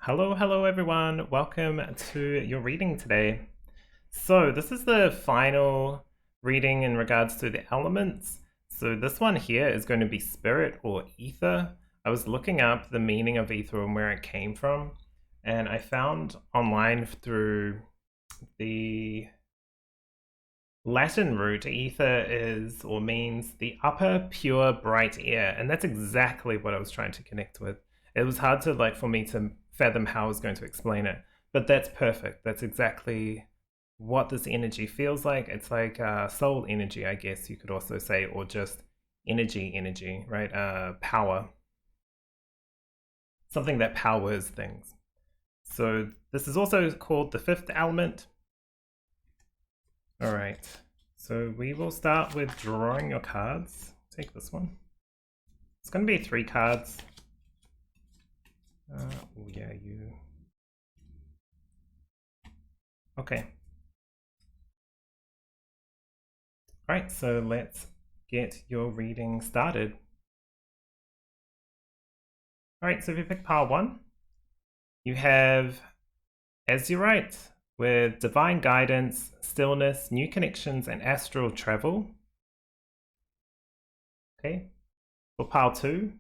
Hello everyone. Welcome to your reading today. So this is the final reading in regards to the elements. So this one here is going to be spirit or ether. I was looking up the meaning of ether and where it came from, and I found online through the Latin root, ether is or means the upper pure bright air, and that's exactly what I was trying to connect with. It was hard to for me to fathom how I was going to explain it, but that's perfect. That's exactly what this energy feels like. It's like soul energy, I guess you could also say, or just energy, right? Power, something that powers things. So this is also called the fifth element. All right, so we will start with drawing your cards. Take this one. It's going to be 3 cards. Oh yeah, you. Okay. All right, so let's get your reading started. All right, so if you pick pile 1, you have Azurite with divine guidance, stillness, new connections, and astral travel. Okay. For pile 2,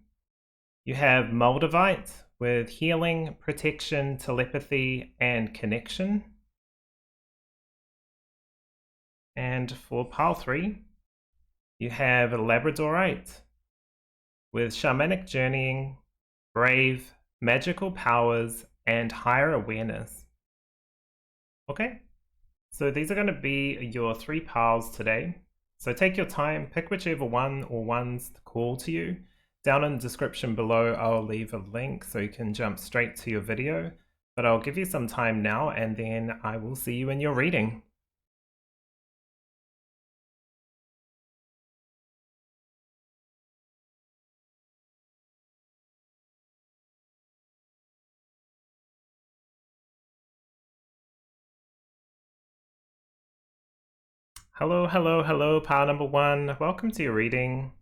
you have Moldavite with healing, protection, telepathy, and connection. And for pile 3, you have Labradorite with shamanic journeying, brave, magical powers, and higher awareness. Okay, so these are going to be your 3 piles today. So take your time, pick whichever one or ones call to you. Down in the description below, I'll leave a link so you can jump straight to your video, but I'll give you some time now and then I will see you in your reading. Hello, pile number 1. Welcome to your reading.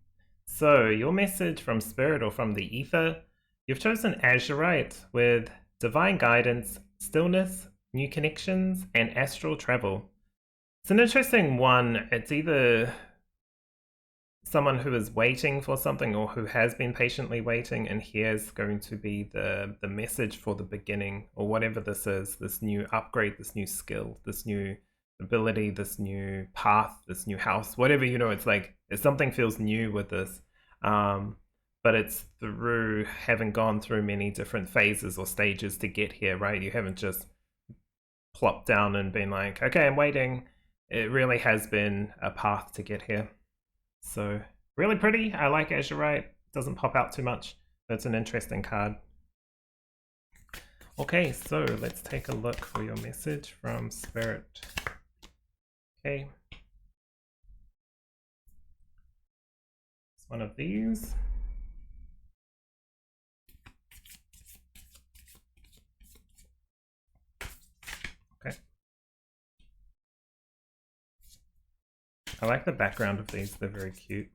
So, your message from Spirit or from the Ether, you've chosen Azurite with divine guidance, stillness, new connections, and astral travel. It's an interesting one. It's either someone who is waiting for something or who has been patiently waiting, and here's going to be the message for the beginning, or whatever this is, this new upgrade, this new skill, this new ability, this new path, this new house, whatever, it's like if something feels new with this, but it's through having gone through many different phases or stages to get here, right? You haven't just plopped down and been like, okay, I'm waiting. It really has been a path to get here. So really pretty. I like Azurite. Doesn't pop out too much. That's an interesting card. Okay, so let's take a look for your message from Spirit. Okay. It's one of these. Okay. I like the background of these. They're very cute.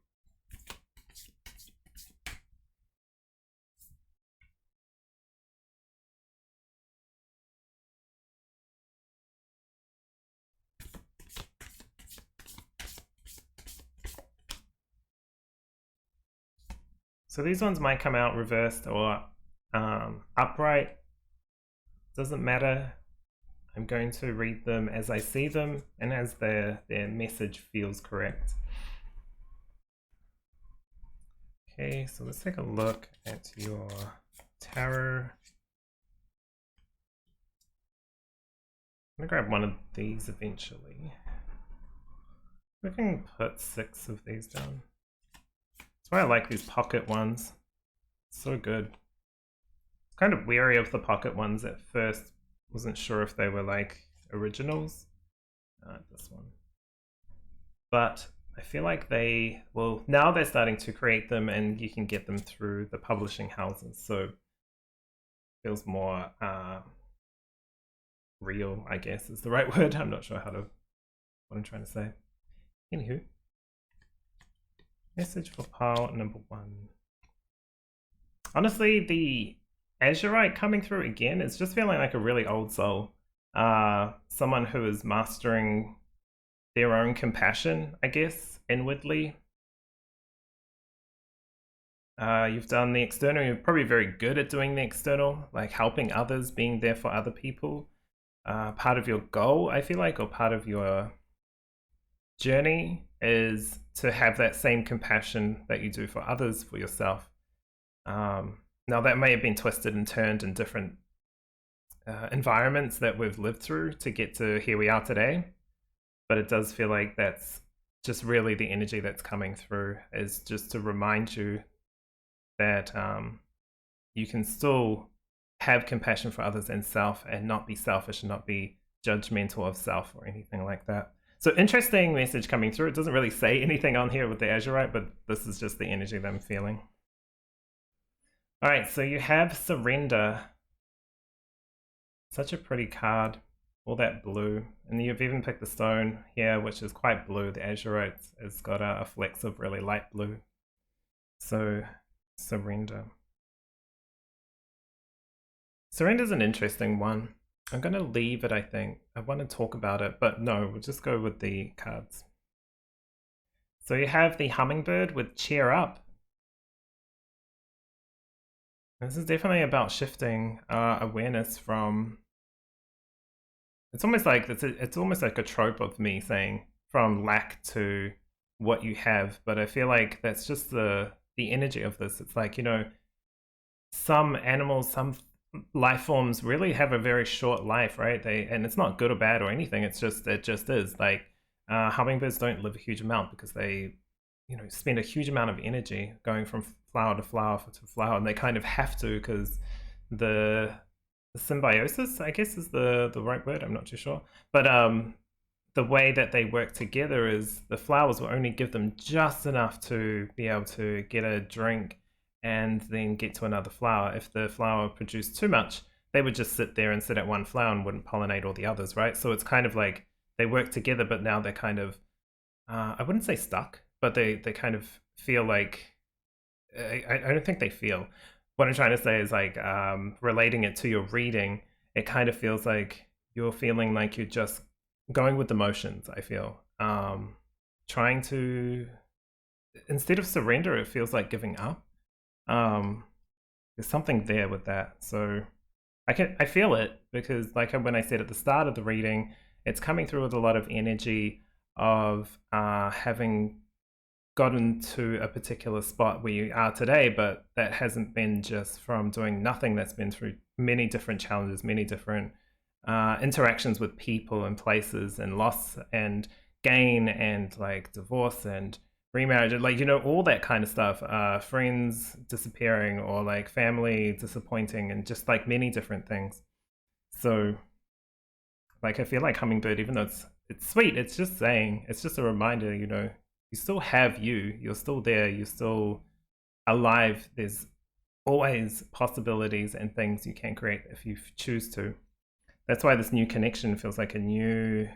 So these ones might come out reversed or upright. Doesn't matter. I'm going to read them as I see them and as their message feels correct. Okay, so let's take a look at your tarot. I'm gonna grab one of these eventually. We can put 6 of these down. That's why I like these pocket ones. So good. It's kind of wary of the pocket ones at first. Wasn't sure if they were like originals. This one. But I feel like now they're starting to create them and you can get them through the publishing houses. So it feels more real, I guess is the right word. I'm not sure what I'm trying to say. Anywho. Message for pile number 1. Honestly, the Azurite coming through again. It's just feeling like a really old soul. Someone who is mastering their own compassion, I guess, inwardly. You've done the external. You're probably very good at doing the external, like helping others, being there for other people. Part of your goal, I feel like, or part of your journey is to have that same compassion that you do for others, for yourself. Now, that may have been twisted and turned in different environments that we've lived through to get to here we are today, but it does feel like that's just really the energy that's coming through, is just to remind you that you can still have compassion for others and self, and not be selfish and not be judgmental of self or anything like that. So interesting message coming through. It doesn't really say anything on here with the Azurite, but this is just the energy that I'm feeling. All right, so you have Surrender. Such a pretty card, all that blue. And you've even picked the stone here, which is quite blue. The Azurite has got a flex of really light blue. So, Surrender. Surrender's an interesting one. I'm going to leave it, I think. I want to talk about it, but no, we'll just go with the cards. So you have the Hummingbird with Cheer Up. This is definitely about shifting awareness from... It's almost like a trope of me saying from lack to what you have, but I feel like that's just the energy of this. It's like, you know, some animals, some life forms really have a very short life, right? And it's not good or bad or anything. It just is. Like hummingbirds don't live a huge amount because they, you know, spend a huge amount of energy going from flower to flower to flower, and they kind of have to, because the symbiosis, I guess, is the right word. I'm not too sure, but the way that they work together is the flowers will only give them just enough to be able to get a drink and then get to another flower. If the flower produced too much, they would just sit there and sit at one flower and wouldn't pollinate all the others, right? So it's kind of like they work together, but now they're kind of, I wouldn't say stuck, but they kind of feel like, I don't think they feel. What I'm trying to say is like relating it to your reading, it kind of feels like you're feeling like you're just going with the motions, I feel. Trying to, instead of surrender, it feels like giving up. There's something there with that. So I feel it, because like when I said at the start of the reading, it's coming through with a lot of energy of having gotten to a particular spot where you are today, but that hasn't been just from doing nothing. That's been through many different challenges, many different interactions with people and places, and loss and gain, and like divorce and remarriage, like, you know, all that kind of stuff, friends disappearing, or like family disappointing, and just like many different things. So like I feel like Hummingbird, even though it's sweet, it's just saying, it's just a reminder, you know, you still have you're still there, you're still alive. There's always possibilities and things you can create if you choose to. That's why this new connection feels like a new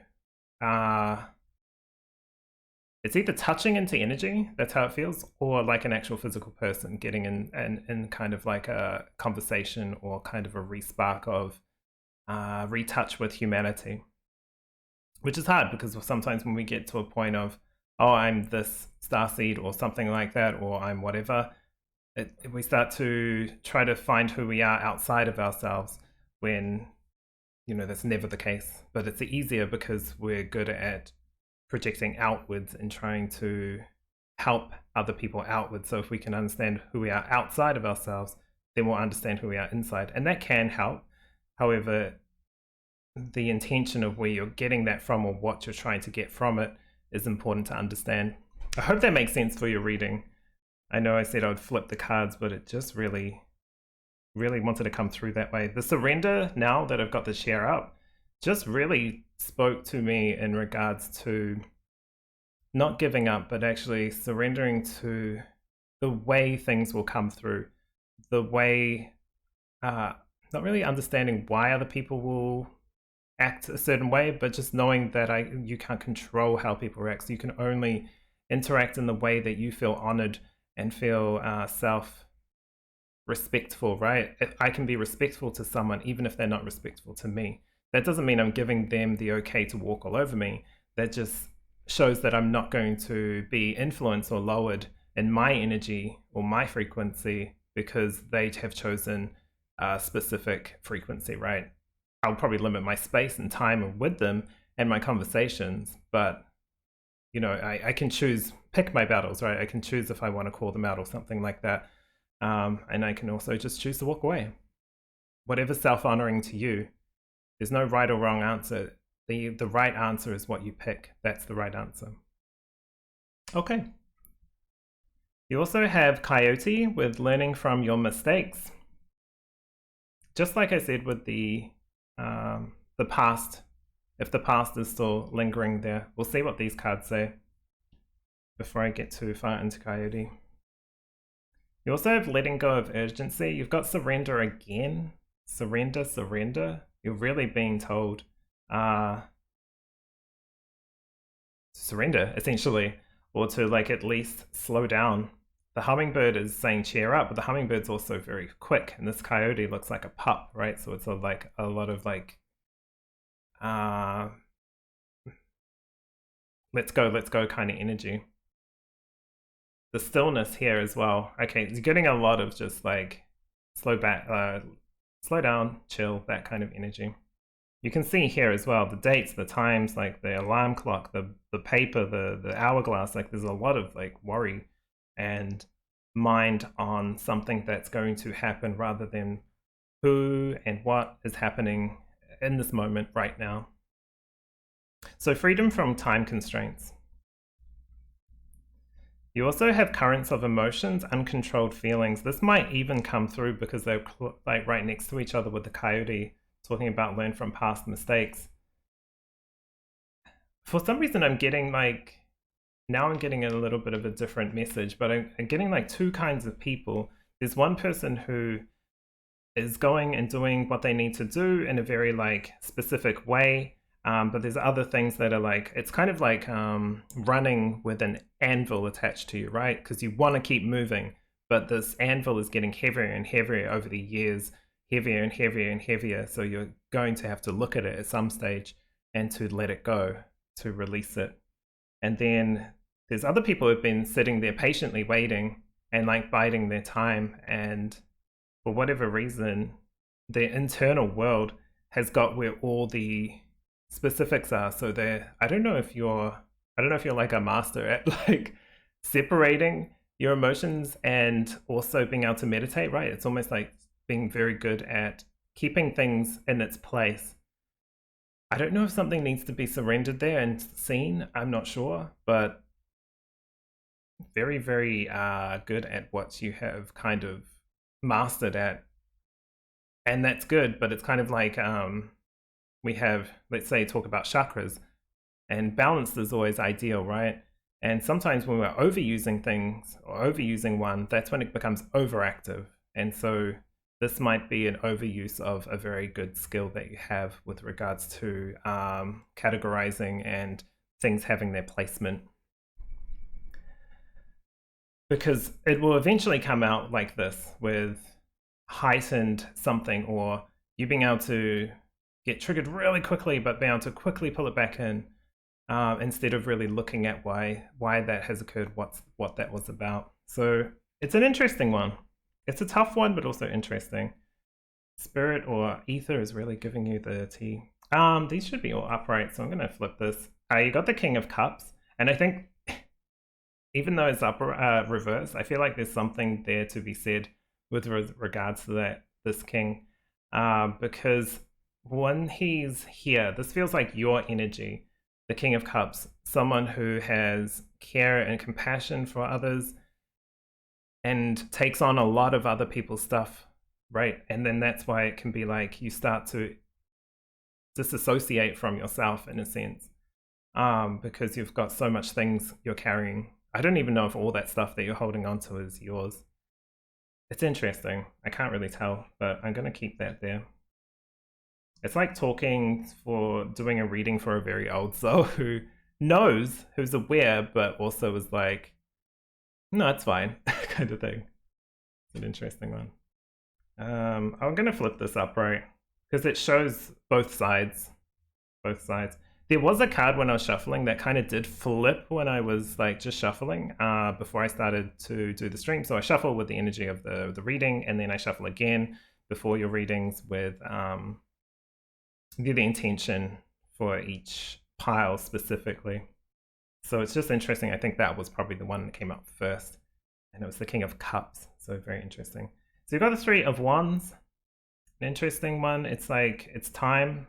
it's either touching into energy, that's how it feels, or like an actual physical person getting in kind of like a conversation, or kind of a re-spark of retouch with humanity. Which is hard, because sometimes when we get to a point of, oh, I'm this starseed or something like that, or I'm whatever, we start to try to find who we are outside of ourselves, when, you know, that's never the case. But it's easier because we're good at projecting outwards and trying to help other people outwards. So if we can understand who we are outside of ourselves, then we'll understand who we are inside. And that can help. However, the intention of where you're getting that from, or what you're trying to get from it, is important to understand. I hope that makes sense for your reading. I know I said I would flip the cards, but it just really wanted to come through that way. The surrender, now that I've got the share up, just really spoke to me in regards to not giving up, but actually surrendering to the way things will come through, the way, not really understanding why other people will act a certain way, but just knowing that you can't control how people react. So you can only interact in the way that you feel honored and feel respectful, right? I can be respectful to someone even if they're not respectful to me. That doesn't mean I'm giving them the okay to walk all over me. That just shows that I'm not going to be influenced or lowered in my energy or my frequency because they have chosen a specific frequency, right? I'll probably limit my space and time with them and my conversations, but you know, I can pick my battles, right? I can choose if I want to call them out or something like that. And I can also just choose to walk away. Whatever's self-honoring to you, there's no right or wrong answer. The right answer is what you pick. That's the right answer. Okay. You also have Coyote with learning from your mistakes. Just like I said with the past, if the past is still lingering there. We'll see what these cards say before I get too far into Coyote. You also have letting go of urgency. You've got surrender again. Surrender, surrender. You're really being told surrender, essentially, or to like at least slow down. The hummingbird is saying cheer up, but the hummingbird's also very quick, and this coyote looks like a pup, right? So it's like a lot of like let's go kind of energy. The stillness here as well. Okay, you're getting a lot of just like slow down, chill, that kind of energy. You can see here as well the dates, the times, like the alarm clock, the paper, the hourglass. Like there's a lot of like worry and mind on something that's going to happen rather than who and what is happening in this moment right now. So freedom from time constraints. You also have currents of emotions, uncontrolled feelings. This might even come through because they're like right next to each other with the coyote, talking about learn from past mistakes. For some reason, I'm getting like, now I'm getting a little bit of a different message, but I'm getting like two kinds of people. There's one person who is going and doing what they need to do in a very like specific way. But there's other things that are like, it's kind of like running with an anvil attached to you, right? Because you want to keep moving, but this anvil is getting heavier and heavier over the years, heavier and heavier and heavier. So you're going to have to look at it at some stage and to let it go, to release it. And then there's other people who've been sitting there patiently waiting and like biding their time. And for whatever reason, their internal world has got where all the specifics are. So I don't know if you're like a master at like separating your emotions and also being able to meditate, right? It's almost like being very good at keeping things in its place. I don't know if something needs to be surrendered there and seen, I'm not sure, but very, very good at what you have kind of mastered at. And that's good, but it's kind of like we have, let's say, talk about chakras, and balance is always ideal, right? And sometimes when we're overusing things or overusing one, that's when it becomes overactive. And so this might be an overuse of a very good skill that you have with regards to categorizing and things having their placement. Because it will eventually come out like this with heightened something, or you being able to get triggered really quickly, but being able to quickly pull it back in instead of really looking at why that has occurred, what that was about. So it's an interesting one. It's a tough one, but also interesting. Spirit or Aether is really giving you the tea. These should be all upright, so I'm going to flip this. You got the King of Cups, and I think even though it's reversed, I feel like there's something there to be said with regards to this king, because when he's here, this feels like your energy, the King of Cups, someone who has care and compassion for others and takes on a lot of other people's stuff, right? And then that's why it can be like you start to disassociate from yourself in a sense, because you've got so much things you're carrying. I don't even know if all that stuff that you're holding on to is yours. It's interesting. I can't really tell, but I'm going to keep that there. It's like doing a reading for a very old soul who knows, who's aware, but also is like, no, it's fine, kind of thing. It's an interesting one. I'm gonna flip this upright because it shows both sides. Both sides. There was a card when I was shuffling that kind of did flip when I was like just shuffling before I started to do the stream. So I shuffle with the energy of the reading, and then I shuffle again before your readings with the intention for each pile specifically. So it's just interesting. I think that was probably the one that came up first, and it was the King of Cups. So very interesting. So you've got the Three of Wands, an interesting one. It's like it's time.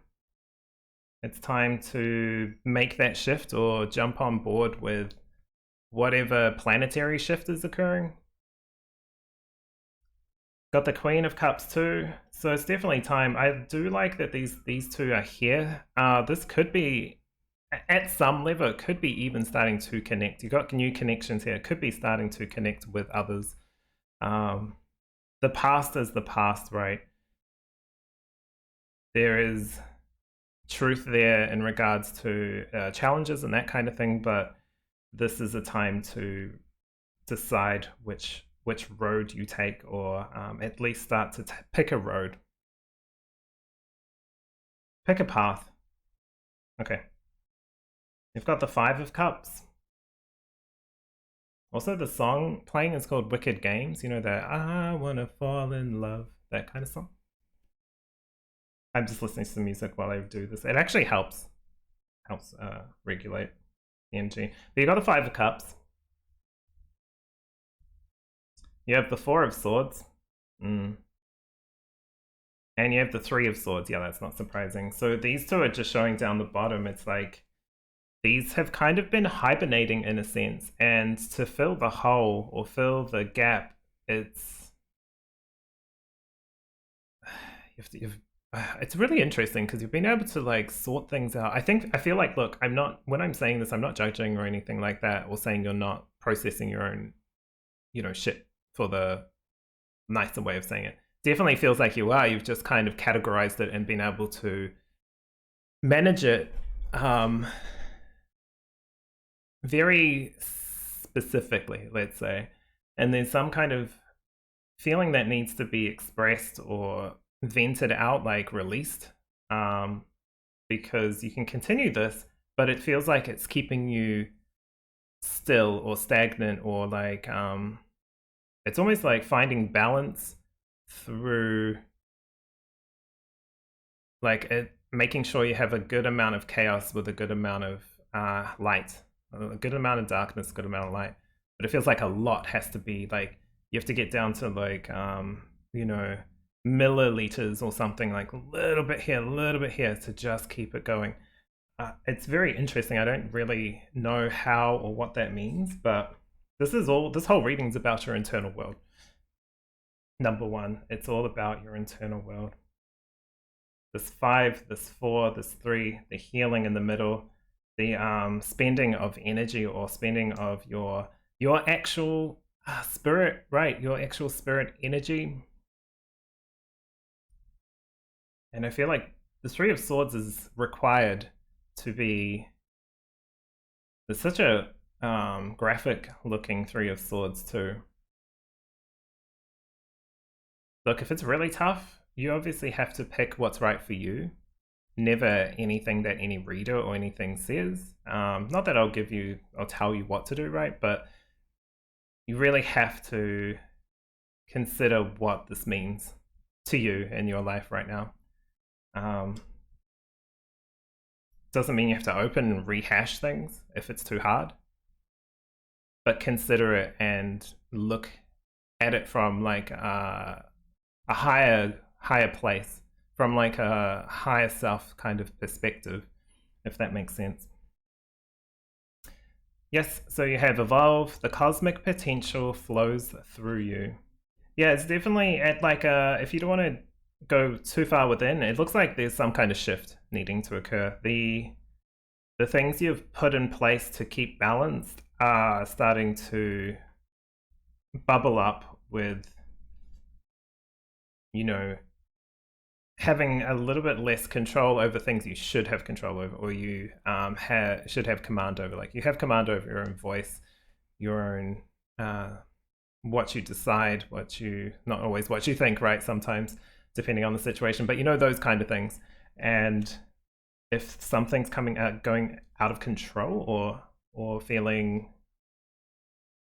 It's time to make that shift or jump on board with whatever planetary shift is occurring. Got the Queen of Cups too, so it's definitely time. I do like that these two are here. This could be, at some level, it could be even starting to connect. You've got new connections here. It could be starting to connect with others. The past is the past, right? There is truth there in regards to challenges and that kind of thing, but this is a time to decide which road you take, or at least start to pick a road. Pick a path. Okay. You've got the Five of Cups. Also, the song playing is called Wicked Games. You know that I wanna fall in love, that kind of song. I'm just listening to the music while I do this. It actually helps regulate the energy. But you got the Five of Cups. You have the Four of Swords. And you have the Three of Swords. Yeah, that's not surprising. So these two are just showing down the bottom. It's like these have kind of been hibernating in a sense. And to fill the hole or fill the gap, it's it's really interesting because you've been able to like sort things out. I feel like, look, when I'm saying this, I'm not judging or anything like that, or saying you're not processing your own, shit, for the nicer way of saying it. Definitely feels like you are. You've just kind of categorized it and been able to manage it very specifically, let's say. And there's some kind of feeling that needs to be expressed or vented out, like released, because you can continue this, but it feels like it's keeping you still or stagnant, or like it's almost like finding balance through like making sure you have a good amount of chaos with a good amount of light, a good amount of darkness, a good amount of light. But it feels like a lot has to be like, you have to get down to like milliliters or something, like a little bit here to just keep it going. It's very interesting. I don't really know how or what that means, but this whole reading is about your internal world. Number one, it's all about your internal world. This 5, this 4, this 3, the healing in the middle, the spending of energy or spending of your actual spirit, right? Your actual spirit energy. And I feel like the Three of Swords is required to be... There's such a graphic looking Three of Swords too. Look, if it's really tough, you obviously have to pick what's right for you. Never anything that any reader or anything says. Not that I'll tell you what to do, right? But you really have to consider what this means to you in your life right now. Doesn't mean you have to open and rehash things if it's too hard, but consider it and look at it from like a higher place, from like a higher self kind of perspective, if that makes sense. Yes, so you have evolve, the cosmic potential flows through you. Yeah, it's definitely at like if you don't want to go too far within, it looks like there's some kind of shift needing to occur. The things you've put in place to keep balanced are starting to bubble up with, having a little bit less control over things you should have control over, or you should have command over. Like you have command over your own voice, your own what you decide, not always what you think, right? Sometimes, depending on the situation, but those kind of things. And if something's going out of control, or feeling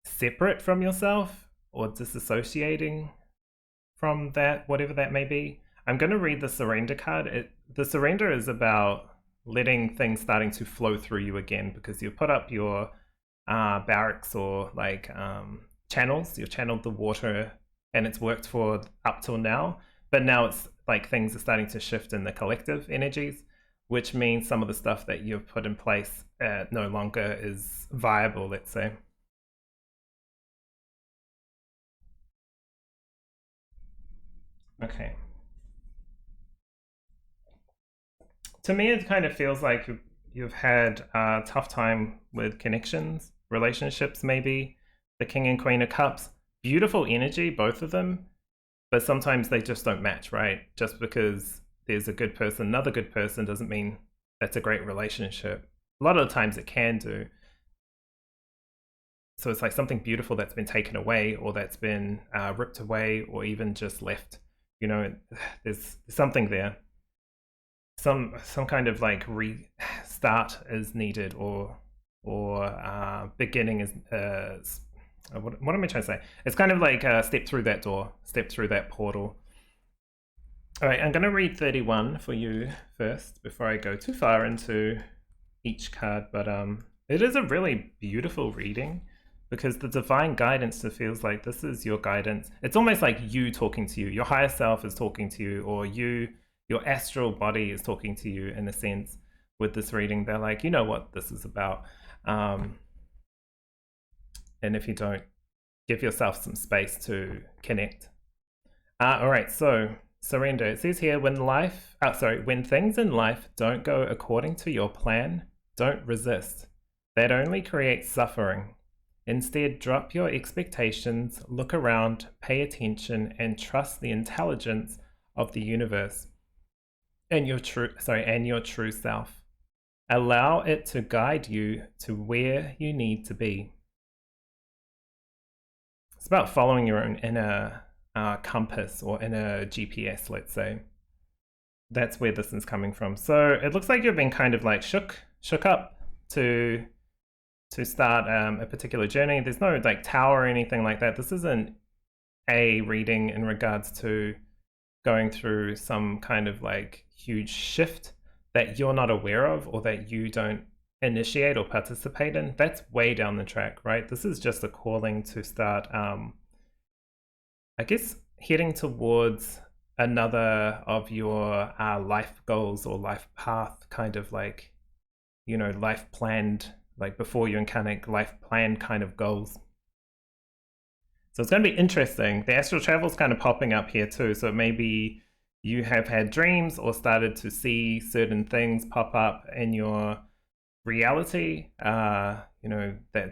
separate from yourself, or disassociating from that, whatever that may be, I'm going to read the surrender card. The surrender is about letting things starting to flow through you again, because you've put up your barracks, or like channels. You've channeled the water, and it's worked for up till now, but now it's like things are starting to shift in the collective energies, which means some of the stuff that you've put in place no longer is viable, let's say. Okay. To me, it kind of feels like you've had a tough time with connections, relationships, maybe. The King and Queen of Cups, beautiful energy, both of them, but sometimes they just don't match, right? Just because there's a good person, another good person, doesn't mean that's a great relationship. A lot of the times it can do. So it's like something beautiful that's been taken away, or that's been ripped away, or even just left. There's something there. Some kind of like restart is needed, or beginning is what am I trying to say? It's kind of like step through that door, step through that portal. All right, I'm going to read 31 for you first before I go too far into each card, but it is a really beautiful reading, because the divine guidance feels like this is your guidance. It's almost like you talking to you. Your higher self is talking to you, or your astral body is talking to you, in a sense, with this reading. They're like, you know what this is about. And if you don't, give yourself some space to connect. All right, so surrender. It says here, when things in life don't go according to your plan, don't resist. That only creates suffering. Instead, drop your expectations, look around, pay attention, and trust the intelligence of the universe and your true self. Allow it to guide you to where you need to be. It's about following your own inner compass, or inner GPS, let's say. That's where this is coming from. So it looks like you've been kind of like shook up to start a particular journey. There's no like tower or anything like that. This isn't a reading in regards to going through some kind of like huge shift that you're not aware of, or that you don't initiate or participate in. That's way down the track, right? This is just a calling to start, I guess, heading towards another of your life goals, or life path, kind of like, life planned, like before you incarnate, life planned kind of goals. So it's going to be interesting. The astral travel is kind of popping up here too. So maybe you have had dreams, or started to see certain things pop up in your reality, that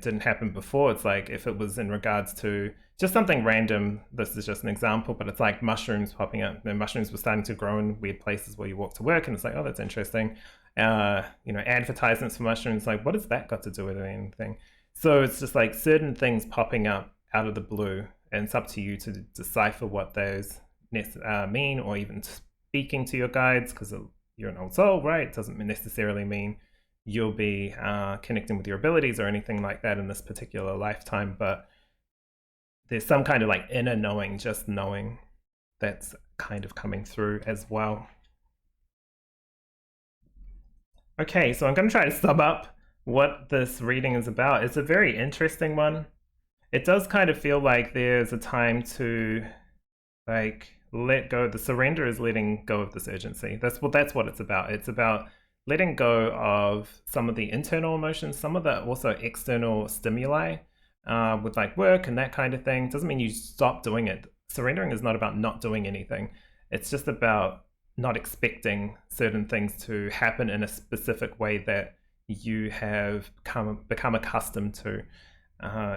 didn't happen before. It's like, if it was in regards to just something random, this is just an example, but it's like mushrooms popping up. The mushrooms were starting to grow in weird places where you walk to work, and it's like, oh, that's interesting. Advertisements for mushrooms, like, what has that got to do with anything? So it's just like certain things popping up out of the blue, and it's up to you to decipher what those mean, or even speaking to your guides, because you're an old soul, right? It doesn't necessarily mean you'll be connecting with your abilities or anything like that in this particular lifetime, but there's some kind of like inner knowing, just knowing, that's kind of coming through as well. Okay, so I'm going to try to sum up what this reading is about. It's a very interesting one. It does kind of feel like there's a time to like let go. The surrender is letting go of this urgency. That's what it's about. It's about letting go of some of the internal emotions, some of the also external stimuli, with like work and that kind of thing. Doesn't mean you stop doing it. Surrendering is not about not doing anything. It's just about not expecting certain things to happen in a specific way that you have become accustomed to.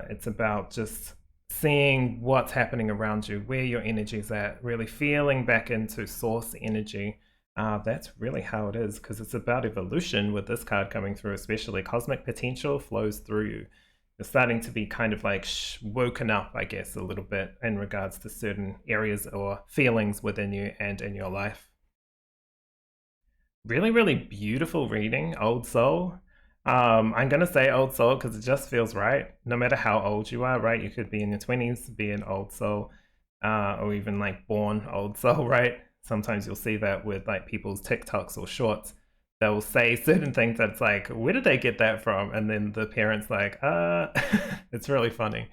It's about just seeing what's happening around you, where your energy is at, really feeling back into source energy. That's really how it is, because it's about evolution with this card coming through, especially cosmic potential flows through you. you're starting to be kind of like woken up, I guess, a little bit in regards to certain areas or feelings within you and in your life. Really, really beautiful reading, Old Soul. I'm gonna say Old Soul because it just feels right. No matter how old you are, right? You could be in your 20s, be an Old Soul, or even like born Old Soul, right? Sometimes you'll see that with like people's TikToks or shorts. They'll say certain things that's like, where did they get that from? And then the parents like, it's really funny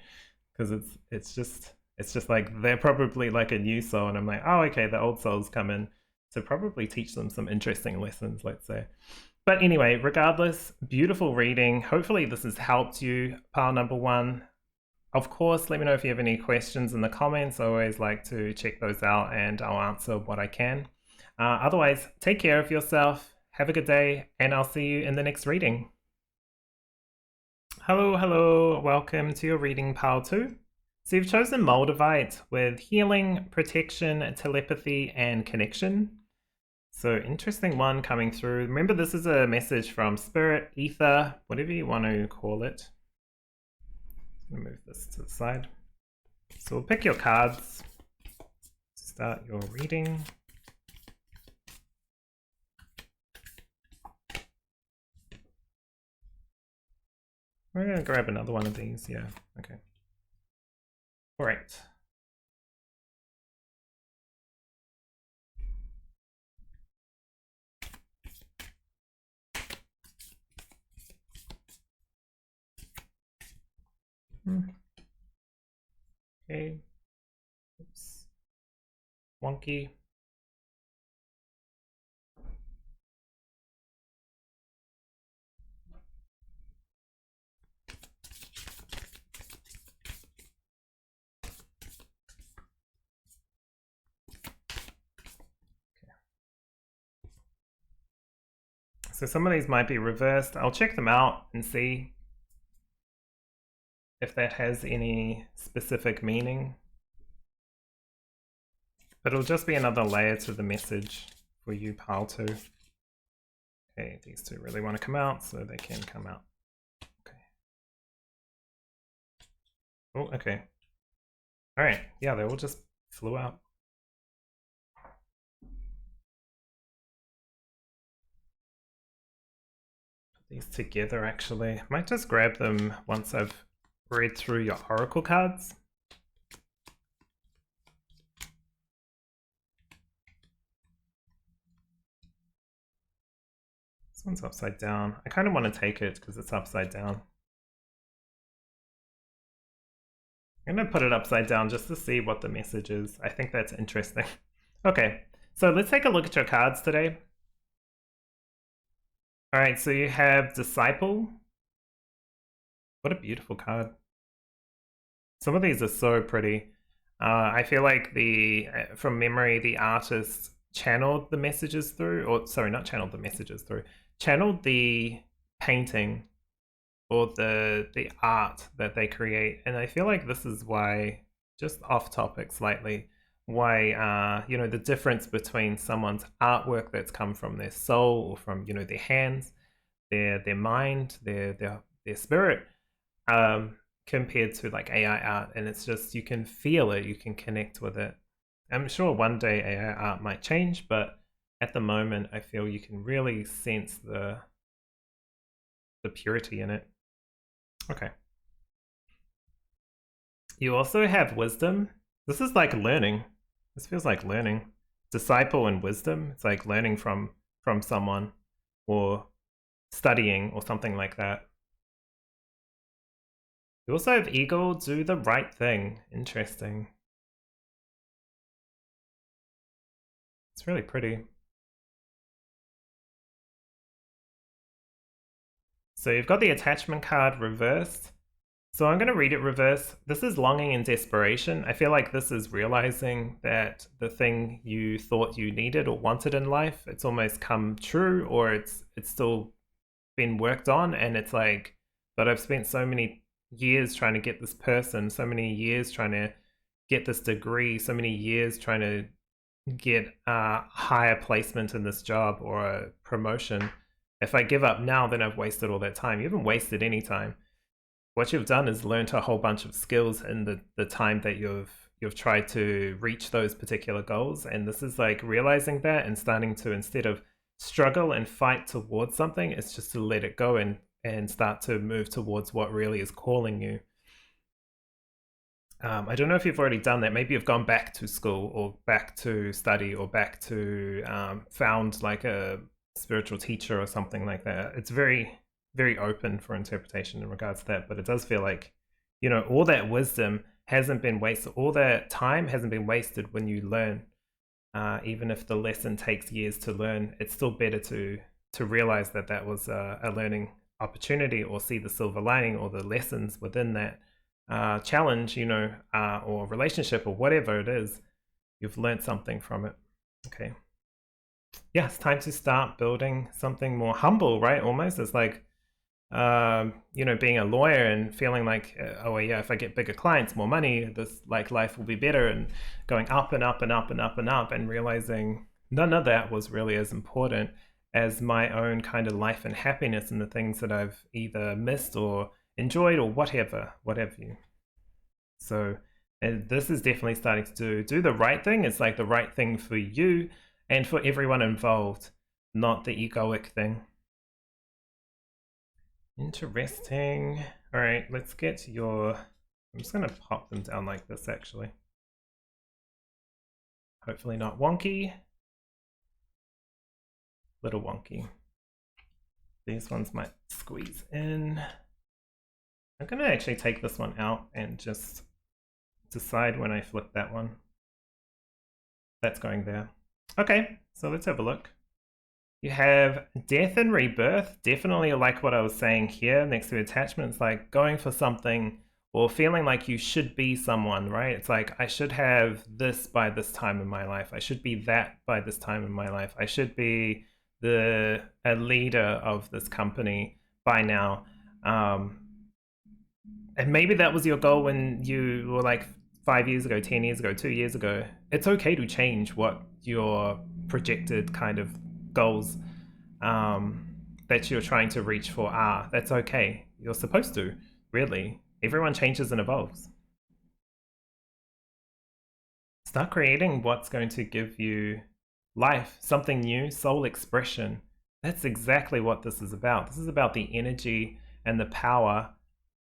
because it's just like they're probably like a new soul, and I'm like, oh, okay, the old souls come in to probably teach them some interesting lessons, let's say. But anyway, regardless, beautiful reading. Hopefully this has helped you, pile number one. Of course, let me know if you have any questions in the comments. I always like to check those out and I'll answer what I can. Otherwise, take care of yourself, have a good day, and I'll see you in the next reading. Hello, hello, welcome to your reading, pile 2. So you've chosen Moldavite with healing, protection, telepathy, and connection. So interesting one coming through. Remember, this is a message from Spirit, Aether, whatever you want to call it. I'm going to move this to the side. So we'll pick your cards to start your reading. We're going to grab another one of these. Yeah, okay. All right. Okay. Oops. Wonky. So some of these might be reversed. I'll check them out and see if that has any specific meaning. But it'll just be another layer to the message for you, pile 2. Okay, these two really want to come out, so they can come out. Okay. Oh, okay. All right, yeah, they all just flew out. Put these together, actually. I might just grab them once I've read through your oracle cards. This one's upside down. I kind of want to take it because it's upside down. I'm going to put it upside down just to see what the message is. I think that's interesting. Okay, so let's take a look at your cards today. All right, so you have Disciple. What a beautiful card. Some of these are so pretty. I feel like from memory, the artist channeled the messages through, or sorry, not channeled the messages through, channeled the painting or the art that they create. And I feel like this is why, just off topic slightly, why you know, the difference between someone's artwork that's come from their soul or from, you know, their hands, their mind, their spirit, compared to like AI art. And it's just, you can feel it, you can connect with it. I'm sure one day AI art might change, but at the moment I feel you can really sense the purity in it. Okay. You also have wisdom. This is like learning. This feels like learning. Disciple and wisdom. It's like learning from someone or studying or something like that. You also have Eagle, do the right thing. Interesting. It's really pretty. So you've got the attachment card reversed. So I'm going to read it reverse. This is longing and desperation. I feel like this is realizing that the thing you thought you needed or wanted in life, it's almost come true, or it's still been worked on, and it's like, but I've spent so many years trying to get this person, so many years trying to get this degree, so many years trying to get a higher placement in this job or a promotion. If I give up now, then I've wasted all that time. You haven't wasted any time. what you've done is learned a whole bunch of skills in the time that you've tried to reach those particular goals. And this is like realizing that and starting to, instead of struggle and fight towards something, it's just to let it go and start to move towards what really is calling you. I don't know if you've already done that. Maybe you've gone back to school or back to study or back to found like a spiritual teacher or something like that. It's very, very open for interpretation in regards to that, but it does feel like, you know, all that wisdom hasn't been wasted. All that time hasn't been wasted when you learn. Even if the lesson takes years to learn, it's still better to realize that that was a learning opportunity, or see the silver lining or the lessons within that challenge, you know, or relationship or whatever it is. You've learned something from it. Okay. Yeah, it's time to start building something more humble, right? Almost. It's like, you know, being a lawyer and feeling like, oh yeah, if I get bigger clients, more money, this like life will be better, and going up and up and up and up and up, and realizing none of that was really as important as my own kind of life and happiness and the things that I've either missed or enjoyed or whatever you. So this is definitely starting to do the right thing. It's like the right thing for you and for everyone involved, not the egoic thing. Interesting. All right, let's get your, I'm just going to pop them down like this actually. Hopefully not wonky. Little wonky. These ones might squeeze in. I'm going to actually take this one out and just decide when I flip that one. That's going there. Okay, so let's have a look. You have death and rebirth. Definitely like what I was saying here next to attachments, like going for something or feeling like you should be someone, right? It's like, I should have this by this time in my life. I should be that by this time in my life. I should be a leader of this company by now. And maybe that was your goal when you were like 5 years ago, 10 years ago, 2 years ago. It's okay to change what your projected kind of goals that you're trying to reach for are. That's okay. You're supposed to, really. Everyone changes and evolves. Start creating what's going to give you life, something new, soul expression. That's exactly what this is about. This is about the energy and the power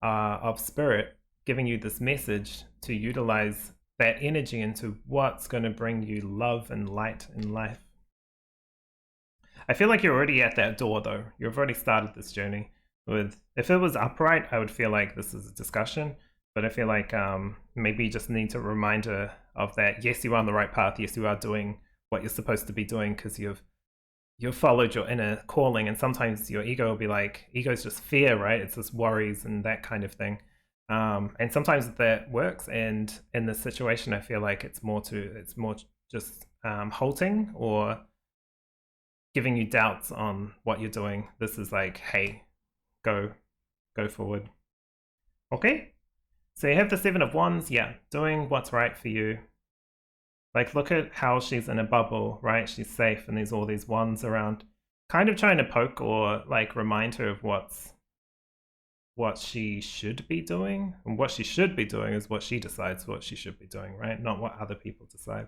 of spirit giving you this message to utilize that energy into what's going to bring you love and light in life. I feel like you're already at that door though. You've already started this journey. If it was upright, I would feel like this is a discussion, but I feel like maybe you just need a reminder of that. Yes, you are on the right path. Yes, you are doing what you're supposed to be doing because you've followed your inner calling. And sometimes your ego will be like, ego's just fear, right? It's just worries and that kind of thing. And sometimes that works. And in this situation, I feel like it's more just halting or giving you doubts on what you're doing. This is like, hey, go forward. Okay. So you have the Seven of Wands. Yeah. Doing what's right for you. Like, look at how she's in a bubble, right? She's safe and there's all these wands around, kind of trying to poke or like remind her of what she should be doing. And what she should be doing is what she decides what she should be doing, right? Not what other people decide.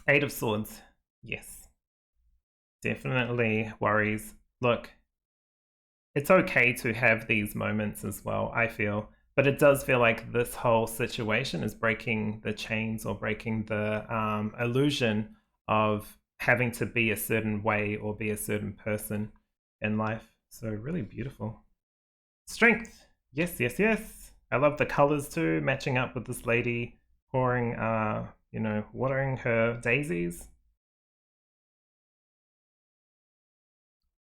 Eight of Swords. Yes. Definitely worries. Look, it's okay to have these moments as well, I feel. But it does feel like this whole situation is breaking the chains or breaking the illusion of having to be a certain way or be a certain person in life. So really beautiful. Strength. Yes, yes, yes. I love the colors too, matching up with this lady pouring, you know, watering her daisies.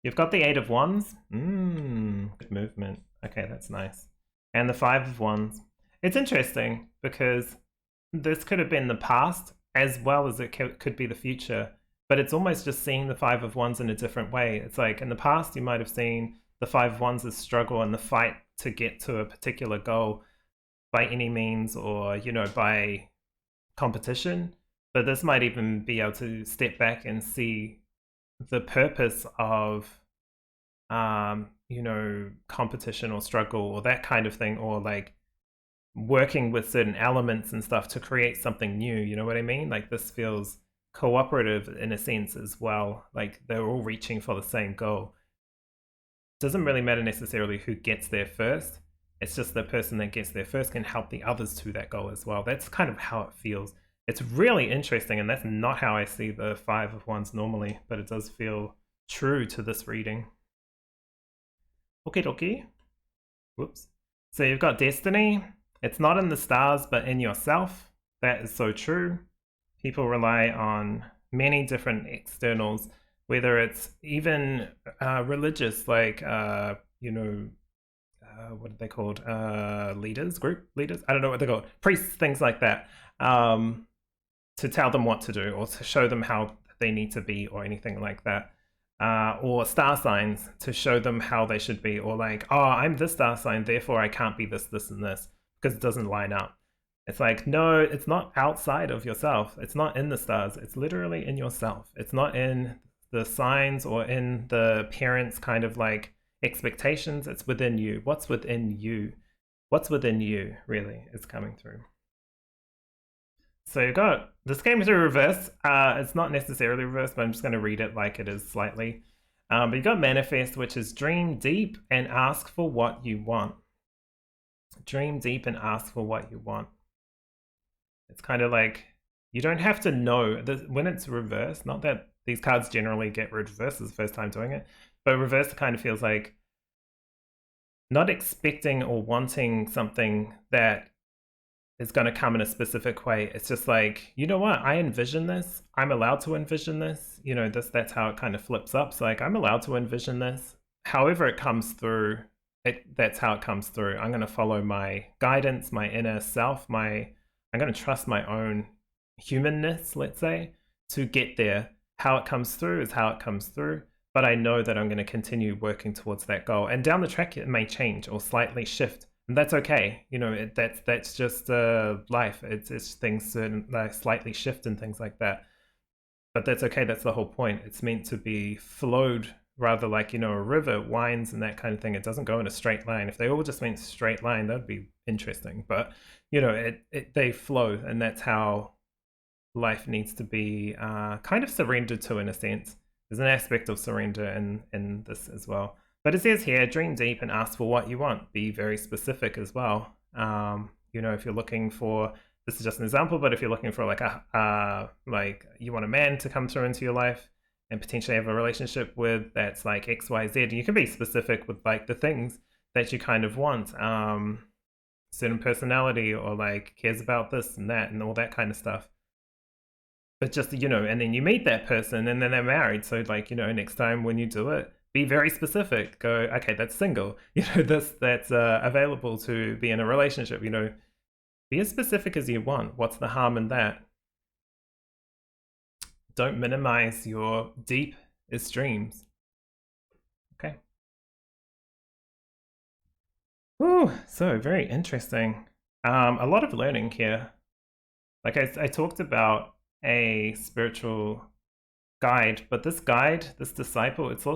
You've got the Eight of Wands. Good movement. Okay, that's nice. And the Five of Wands. It's interesting because this could have been the past as well as it could be the future, but it's almost just seeing the Five of Wands in a different way. It's like in the past, you might have seen the Five of Wands as struggle and the fight to get to a particular goal by any means or, you know, by competition. But this might even be able to step back and see the purpose of you know, competition or struggle or that kind of thing, or like working with certain elements and stuff to create something new. You know what I mean? Like this feels cooperative in a sense as well. Like they're all reaching for the same goal. Doesn't really matter necessarily who gets there first. It's just the person that gets there first can help the others to that goal as well. That's kind of how it feels. It's really interesting, and that's not how I see the Five of Wands normally, but it does feel true to this reading. Okie dokie. Whoops. So you've got destiny. It's not in the stars, but in yourself. That is so true. People rely on many different externals, whether it's even religious, like, you know, what are they called? Leaders, group leaders? I don't know what they're called. Priests, things like that, to tell them what to do or to show them how they need to be or anything like that. Or star signs to show them how they should be, or like, oh, I'm this star sign, therefore I can't be this, this, and this, because it doesn't line up. It's like, no, it's not outside of yourself. It's not in the stars. It's literally in yourself. It's not in the signs or in the parents' kind of like expectations. It's within you. What's within you? What's within you really is coming through. So you got this came through reverse. It's not necessarily reverse, but I'm just going to read it like it is slightly. But you got manifest, which is dream deep and ask for what you want. Dream deep and ask for what you want. It's kind of like you don't have to know when it's reversed. Not that these cards generally get reversed as the first time doing it, but reverse kind of feels like not expecting or wanting something that is going to come in a specific way. It's just like, you know what? I envision this. I'm allowed to envision this. You know, that's how it kind of flips up. So like, I'm allowed to envision this. However it comes through, that's how it comes through. I'm going to follow my guidance, my inner self, I'm going to trust my own humanness, let's say, to get there. How it comes through is how it comes through, but I know that I'm going to continue working towards that goal. And down the track, it may change or slightly shift, and that's okay. You know, that's just life. It's things slightly shift and things like that, but that's okay. That's the whole point. It's meant to be flowed, rather like, you know, a river winds and that kind of thing. It doesn't go in a straight line. If they all just went straight line, that'd be interesting. But you know, they flow, and that's how life needs to be kind of surrendered to, in a sense. There's an aspect of surrender in this as well. But it says here, dream deep and ask for what you want. Be very specific as well. You know, if you're looking for, this is just an example, but if you're looking for like like you want a man to come through into your life and potentially have a relationship with that's like XYZ, you can be specific with like the things that you kind of want. Certain personality, or like cares about this and that and all that kind of stuff. But just, you know, and then you meet that person and then they're married. So like, you know, next time when you do it, be very specific. Go, okay, that's single. You know, that's available to be in a relationship. You know, be as specific as you want. What's the harm in that? Don't minimize your deepest dreams. Okay. Ooh, so very interesting. A lot of learning here. Like I talked about a spiritual guide, but this guide, this disciple, it's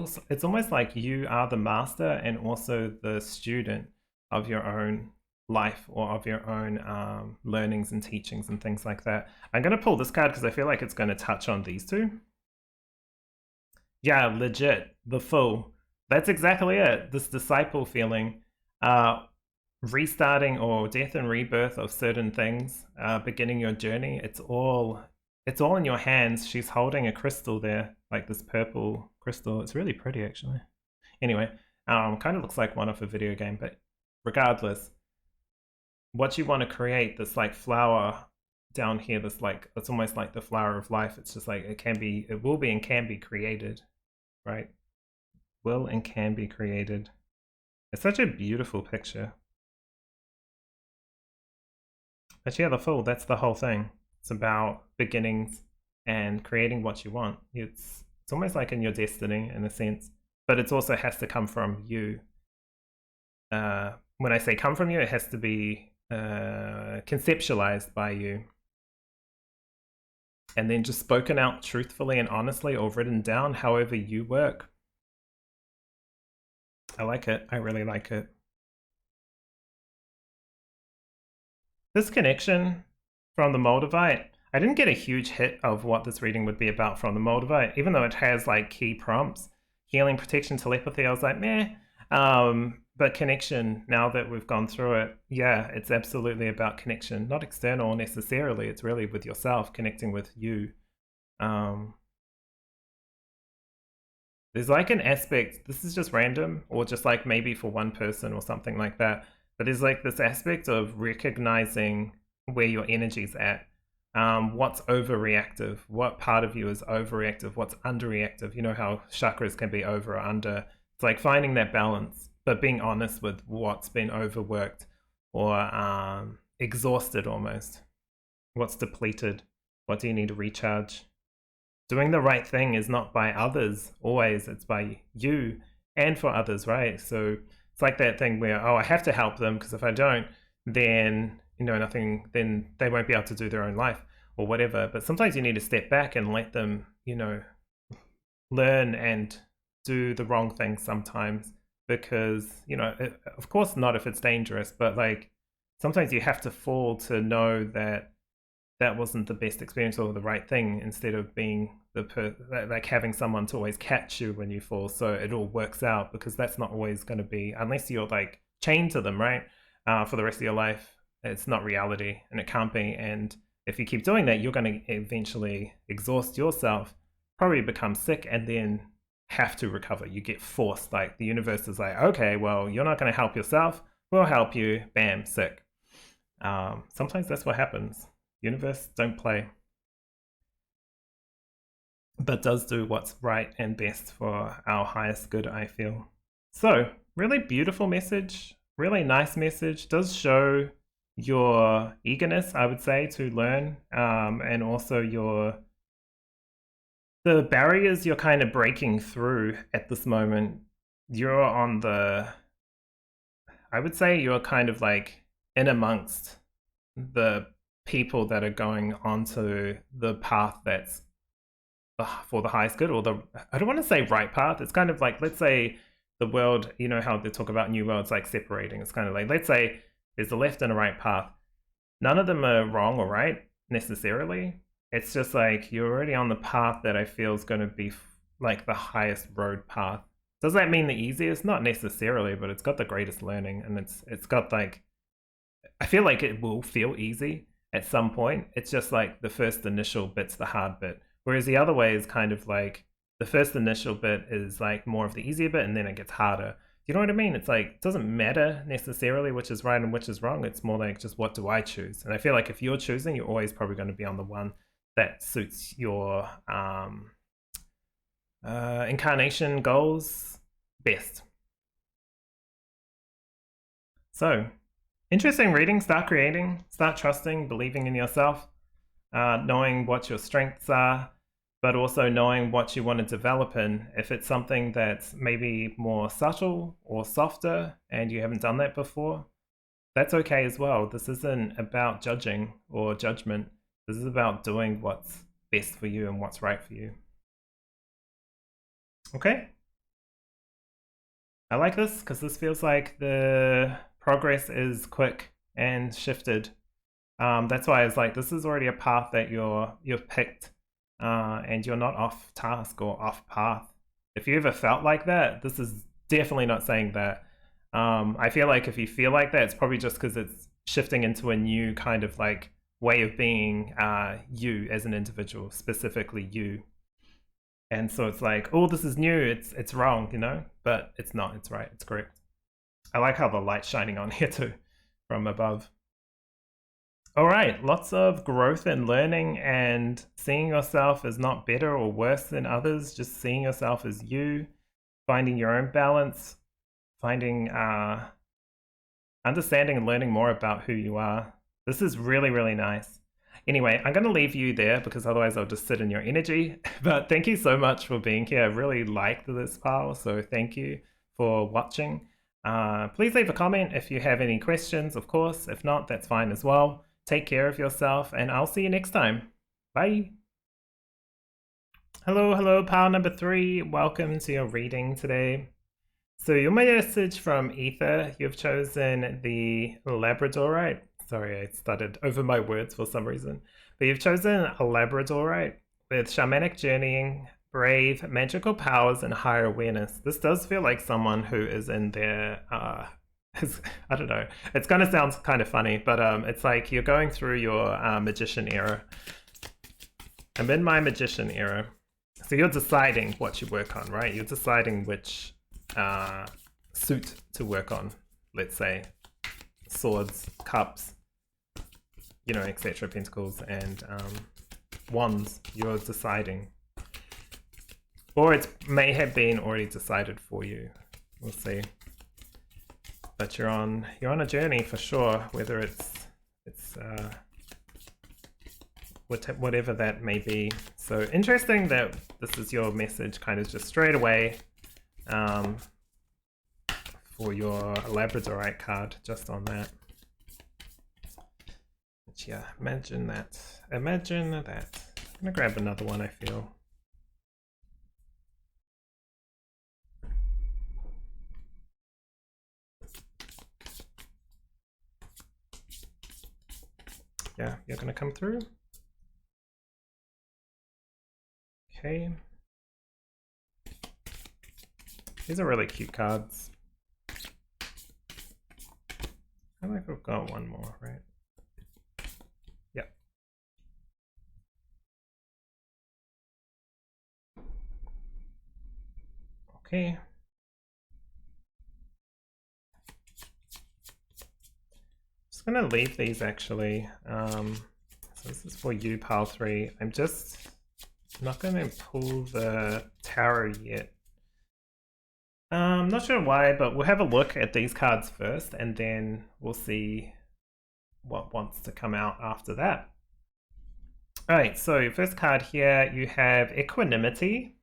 almost like you are the master and also the student of your own life or of your own learnings and teachings and things like that. I'm going to pull this card because I feel like it's going to touch on these two. Yeah, legit, the Fool. That's exactly it. This disciple feeling, restarting or death and rebirth of certain things, beginning your journey. It's all in your hands. She's holding a crystal there, like this purple crystal. It's really pretty, actually. Anyway, kind of looks like one off a video game, but regardless, what you want to create, this like flower down here, this like, it's almost like the flower of life. It's just like it will be and can be created, right? Will and can be created. It's such a beautiful picture. But yeah, the Fool, that's the whole thing. It's about beginnings and creating what you want. It's almost like in your destiny, in a sense, but it also has to come from you. When I say come from you, it has to be conceptualized by you. And then just spoken out truthfully and honestly, or written down however you work. I like it. I really like it. This connection from the Moldavite, I didn't get a huge hit of what this reading would be about from the Moldavite, even though it has like key prompts. Healing, protection, telepathy, I was like, meh. But connection, now that we've gone through it, yeah, it's absolutely about connection. Not external necessarily, it's really with yourself, connecting with you. There's like an aspect, this is just random, or just like maybe for one person or something like that, but there's like this aspect of recognizing where your energy's at. What's overreactive? What part of you is overreactive? What's underreactive? You know how chakras can be over or under. It's like finding that balance, but being honest with what's been overworked or exhausted almost. What's depleted? What do you need to recharge? Doing the right thing is not by others always, it's by you and for others, right? So it's like that thing where, oh, I have to help them because if I don't, then nothing, then they won't be able to do their own life or whatever. But sometimes you need to step back and let them learn and do the wrong thing sometimes, because of course not if it's dangerous, but like sometimes you have to fall to know that that wasn't the best experience or the right thing, instead of being like having someone to always catch you when you fall so it all works out, because that's not always going to be, unless you're like chained to them, right? For the rest of your life, it's not reality and it can't be. And if you keep doing that, you're going to eventually exhaust yourself, probably become sick, and then have to recover. You get forced, like the universe is like, okay, well, you're not going to help yourself, we'll help you, bam, sick. Sometimes that's what happens. Universe don't play, but does do what's right and best for our highest good, I feel. So really beautiful message, really nice message. Does show your eagerness, I would say, to learn, and also the barriers you're kind of breaking through at this moment. You're on the, I would say you're kind of like in amongst the people that are going onto the path that's for the highest good, or the, I don't want to say right path. It's kind of like, let's say the world, you know how they talk about new worlds like separating. It's kind of like, let's say there's a left and a right path. None of them are wrong or right necessarily. It's just like you're already on the path that I feel is going to be like the highest road path. Does that mean the easiest? Not necessarily, but it's got the greatest learning, and it's got like, I feel like it will feel easy at some point. It's just like the first initial bit's the hard bit. Whereas the other way is kind of like the first initial bit is like more of the easier bit, and then it gets harder. You know what I mean? It's like, it doesn't matter necessarily which is right and which is wrong. It's more like just what do I choose? And I feel like if you're choosing, you're always probably going to be on the one that suits your incarnation goals best. So, interesting reading. Start creating, start trusting, believing in yourself, knowing what your strengths are, but also knowing what you want to develop in. If it's something that's maybe more subtle or softer and you haven't done that before, that's okay as well. This isn't about judging or judgment. This is about doing what's best for you and what's right for you. Okay. I like this because this feels like the progress is quick and shifted. That's why it's like, this is already a path that you've picked, and you're not off task or off path. If you ever felt like that, this is definitely not saying that. I feel like if you feel like that, it's probably just because it's shifting into a new kind of like way of being, you as an individual, specifically you. And so it's like, oh, this is new, it's wrong, but it's not, it's right, it's correct. I like how the light's shining on here too from above. All right, lots of growth and learning, and seeing yourself as not better or worse than others, just seeing yourself as you, finding your own balance, finding, understanding and learning more about who you are. This is really, really nice. Anyway, I'm going to leave you there because otherwise I'll just sit in your energy. But thank you so much for being here. I really liked this pile, so thank you for watching. Please leave a comment if you have any questions, of course. If not, that's fine as well. Take care of yourself, and I'll see you next time. Bye. Hello, hello, pile number 3. Welcome to your reading today. So your message from Aether, you've chosen the Labradorite. Sorry, I stuttered over my words for some reason. But you've chosen a Labradorite with shamanic journeying, brave, magical powers, and higher awareness. This does feel like someone who is in their I don't know. It's gonna sound kind of funny, but it's like you're going through your magician era. I'm in my magician era. So you're deciding what you work on, right? You're deciding which suit to work on. Let's say swords, cups, you know, etc. Pentacles and wands. You're deciding, or it may have been already decided for you. We'll see. But you're on a journey for sure. Whether it's whatever that may be. So interesting that this is your message kind of just straight away for your Labradorite card, just on that. But yeah, imagine that. Imagine that. I'm gonna grab another one, I feel. Yeah, you're gonna come through. Okay. These are really cute cards. I like we've got one more, right? Yep. Okay. Just gonna leave these actually. So this is for you, pile 3. I'm just not gonna pull the tarot yet. I'm not sure why, but we'll have a look at these cards first, and then we'll see what wants to come out after that. Alright, so first card here, you have Equanimity.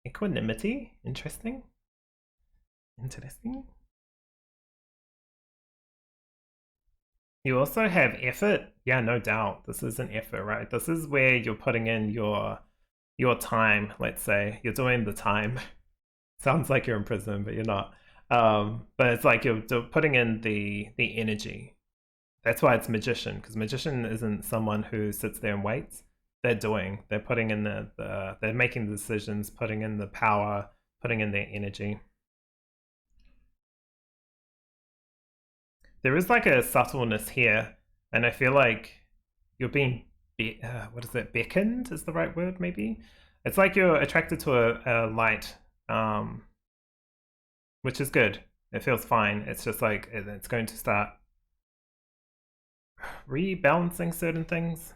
Equanimity, interesting. Interesting. You also have effort. Yeah, no doubt. This is an effort, right? This is where you're putting in your time, let's say. You're doing the time. Sounds like you're in prison, but you're not. But it's like you're putting in the energy. That's why it's magician, because magician isn't someone who sits there and waits. They're putting in they're making the decisions, putting in the power, putting in their energy. There is like a subtleness here, and I feel like you're being what is it, beckoned is the right word, maybe? It's like you're attracted to a light, which is good. It feels fine. It's just like it's going to start rebalancing certain things.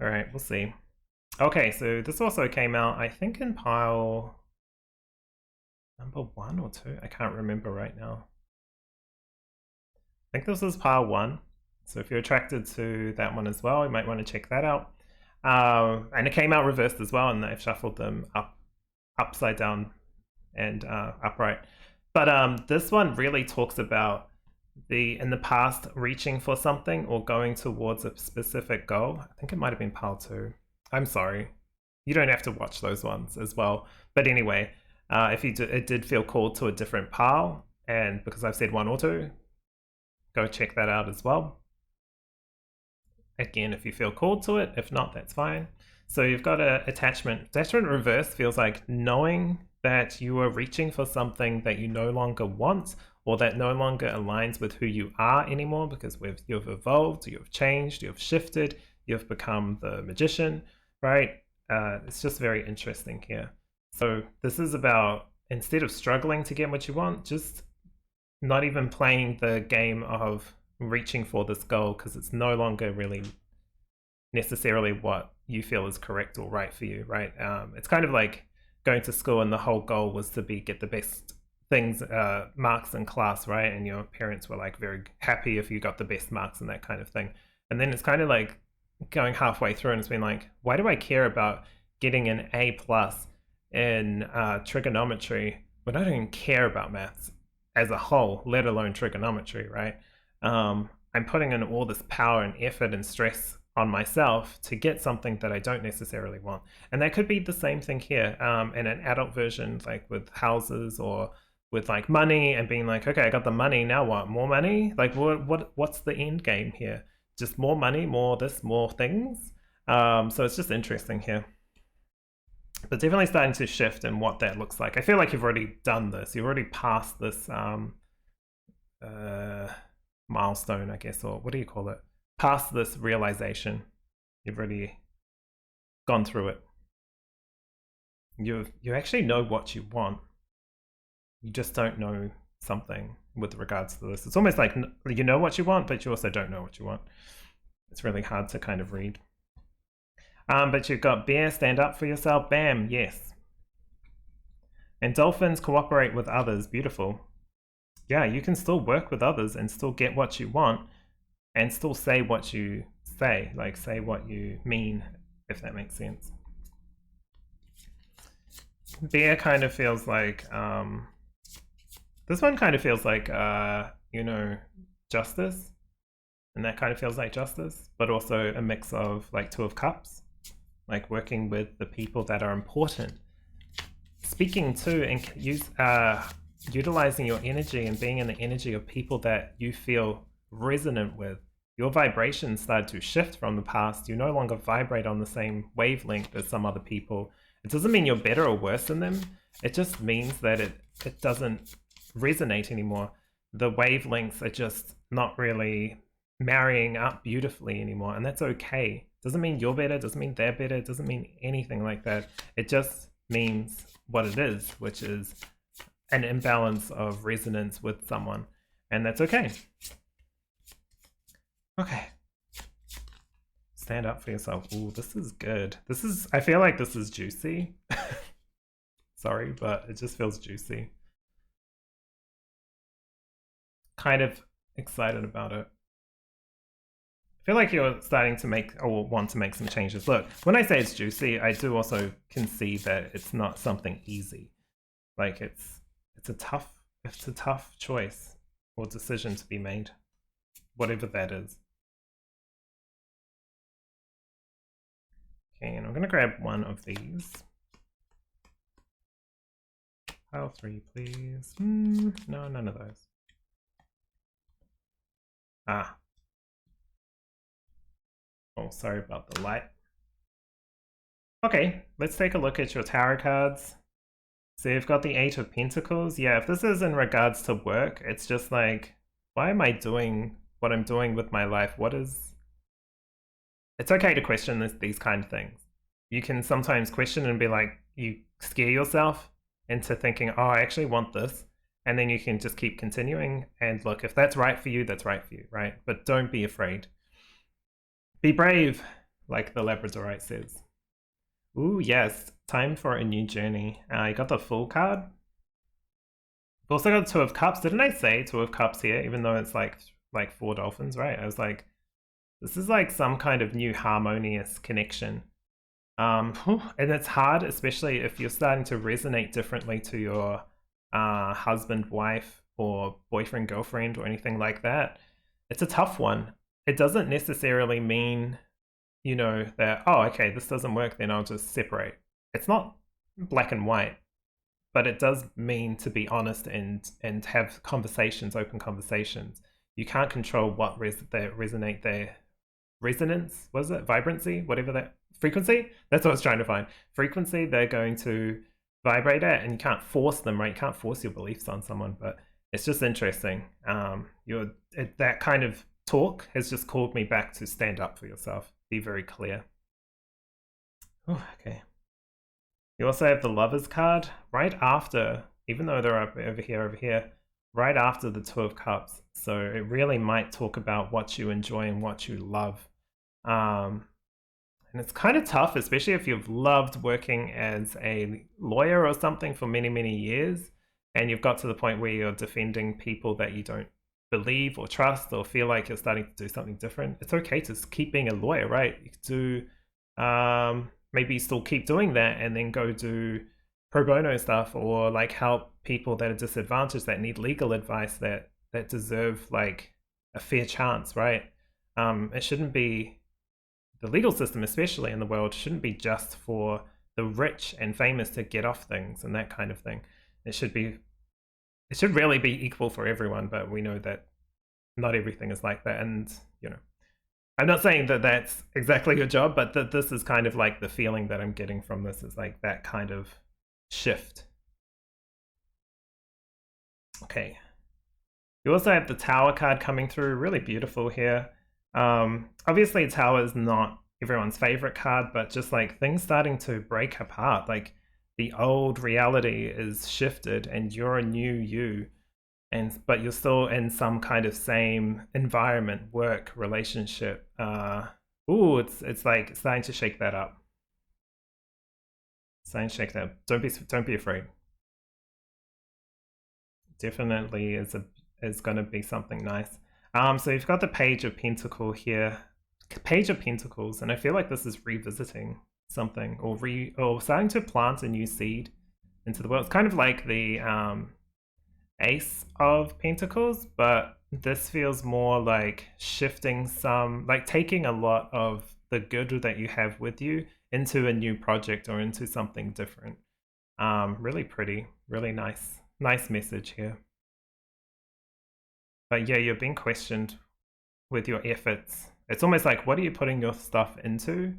All right, we'll see. Okay, so this also came out, I think, in pile number 1 or 2. I can't remember right now. I think this is pile 1. So if you're attracted to that one as well, you might want to check that out. And it came out reversed as well, and they've shuffled them upside down and upright. But this one really talks about in the past reaching for something or going towards a specific goal. I think it might have been pile 2. I'm sorry. You don't have to watch those ones as well. But anyway, if it did feel called to a different pile, and because I've said 1 or 2, go check that out as well. Again, if you feel called to it. If not, that's fine. So you've got an attachment. Attachment reverse feels like knowing that you are reaching for something that you no longer want, or that no longer aligns with who you are anymore, because you've evolved, you've changed, you've shifted, you've become the magician, right? It's just very interesting here. So this is about, instead of struggling to get what you want, just not even playing the game of reaching for this goal, because it's no longer really necessarily what you feel is correct or right for you, right? It's kind of like going to school and the whole goal was to get the best things, marks in class, right? And your parents were like very happy if you got the best marks and that kind of thing. And then it's kind of like going halfway through and it's been like, why do I care about getting an A+ in trigonometry when I don't even care about maths as a whole, let alone trigonometry, right? I'm putting in all this power and effort and stress on myself to get something that I don't necessarily want. And that could be the same thing here in an adult version, like with houses or with like money, and being like, okay, I got the money, now what? More money? Like what's the end game here? Just more money, more this, more things. So it's just interesting here. But definitely starting to shift in what that looks like. I feel like you've already done this. You've already passed this milestone, I guess, or what do you call it? Past this realization. You've already gone through it. You actually know what you want. You just don't know something with regards to this. It's almost like you know what you want, but you also don't know what you want. It's really hard to kind of read. But you've got bear, stand up for yourself. Bam, yes. And dolphins, cooperate with others. Beautiful. Yeah, you can still work with others and still get what you want and still say what you say, like say what you mean, if that makes sense. Bear kind of feels like, this one kind of feels like, you know, justice. And that kind of feels like justice, but also a mix of like Two of Cups, like working with the people that are important. Speaking to and utilizing your energy and being in the energy of people that you feel resonant with. Your vibrations start to shift from the past. You no longer vibrate on the same wavelength as some other people. It doesn't mean you're better or worse than them. It just means that it doesn't resonate anymore. The wavelengths are just not really marrying up beautifully anymore, and that's okay. Doesn't mean you're better, doesn't mean they're better, doesn't mean anything like that. It just means what it is, which is an imbalance of resonance with someone, and that's okay. Okay. Stand up for yourself. Ooh, this is good. I feel like this is juicy. Sorry, but it just feels juicy. Kind of excited about it. I feel like you're starting to make or want to make some changes. Look, when I say it's juicy, I do also concede that it's not something easy. Like it's a tough choice or decision to be made, whatever that is. Okay, and I'm gonna grab one of these. Pile 3, please. No, none of those. Ah. Oh, sorry about the light. Okay, let's take a look at your tarot cards. So you've got the Eight of Pentacles. Yeah, if this is in regards to work, it's just like, why am I doing what I'm doing with my life? It's okay to question these kind of things. You can sometimes question and be like, you scare yourself into thinking, oh, I actually want this. And then you can just keep continuing. And look, if that's right for you, that's right for you, right? But don't be afraid. Be brave, like the Labradorite says. Ooh, yes, time for a new journey. I got the Fool card. I've also got the Two of Cups. Didn't I say Two of Cups here, even though it's like 4 dolphins, right? I was like, this is like some kind of new harmonious connection. And it's hard, especially if you're starting to resonate differently to your husband, wife, or boyfriend, girlfriend, or anything like that. It's a tough one. It doesn't necessarily mean, you know, that, oh, okay, this doesn't work, then I'll just separate. It's not black and white, but it does mean to be honest and have conversations, open conversations. You can't control what resonate their resonance, was it? Vibrancy? Whatever that, frequency? That's what I was trying to find. Frequency they're going to vibrate at, and you can't force them, right? You can't force your beliefs on someone, but it's just interesting. That kind of talk has just called me back to stand up for yourself. Be very clear. Oh, okay. You also have the Lovers card right after, even though they're up over here, right after the Two of Cups. So it really might talk about what you enjoy and what you love. And it's kind of tough, especially if you've loved working as a lawyer or something for many, many years, and you've got to the point where you're defending people that you don't believe or trust or feel like you're starting to do something different. It's okay to keep being a lawyer, right? You could do, maybe you still keep doing that and then go do pro bono stuff, or like help people that are disadvantaged, that need legal advice, that deserve like a fair chance, right? It shouldn't be the legal system, especially in the world, shouldn't be just for the rich and famous to get off things and that kind of thing. It should really be equal for everyone, but we know that not everything is like that. And, you know, I'm not saying that that's exactly your job, but that this is kind of like the feeling that I'm getting from this is like that kind of shift. Okay. You also have the Tower card coming through, really beautiful here. Obviously, Tower is not everyone's favorite card, but just like things starting to break apart. Like the old reality is shifted and you're a new you. But you're still in some kind of same environment, work, relationship. It's like starting to shake that up. Starting to shake that up. Don't be afraid. Definitely is going to be something nice. So you've got the Page of Pentacles here, Page of Pentacles, and I feel like this is revisiting something or starting to plant a new seed into the world. It's kind of like the Ace of Pentacles, but this feels more like shifting like taking a lot of the good that you have with you into a new project or into something different. Really pretty, really nice message here. But yeah, you're being questioned with your efforts. It's almost like, what are you putting your stuff into?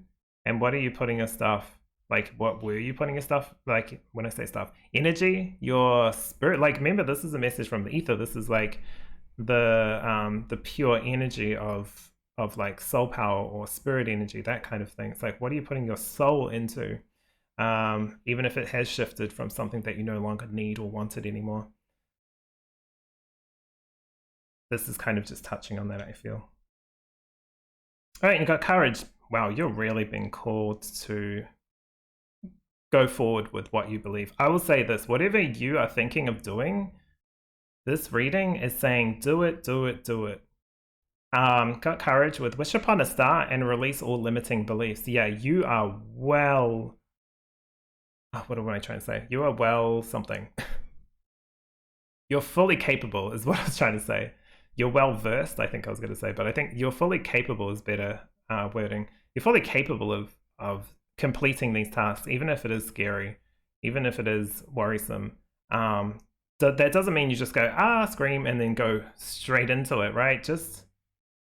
And what are you putting your stuff, like, what were you putting your stuff, like, when I say stuff, energy, your spirit, like, remember, this is a message from the ether. This is like the pure energy of like soul power or spirit energy, that kind of thing. It's like, what are you putting your soul into? Even if it has shifted from something that you no longer need or wanted anymore. This is kind of just touching on that, I feel. All right, you got courage. Wow, you're really being called to go forward with what you believe. I will say this, whatever you are thinking of doing, this reading is saying, do it, do it, do it. Got courage with wish upon a star and release all limiting beliefs. Yeah, you are well... what am I trying to say? You are well something. You're fully capable is what I was trying to say. You're well versed, I think I was going to say, but I think you're fully capable is better wording. You're fully capable of completing these tasks, even if it is scary, even if it is worrisome. That doesn't mean you just go, scream, and then go straight into it, right? Just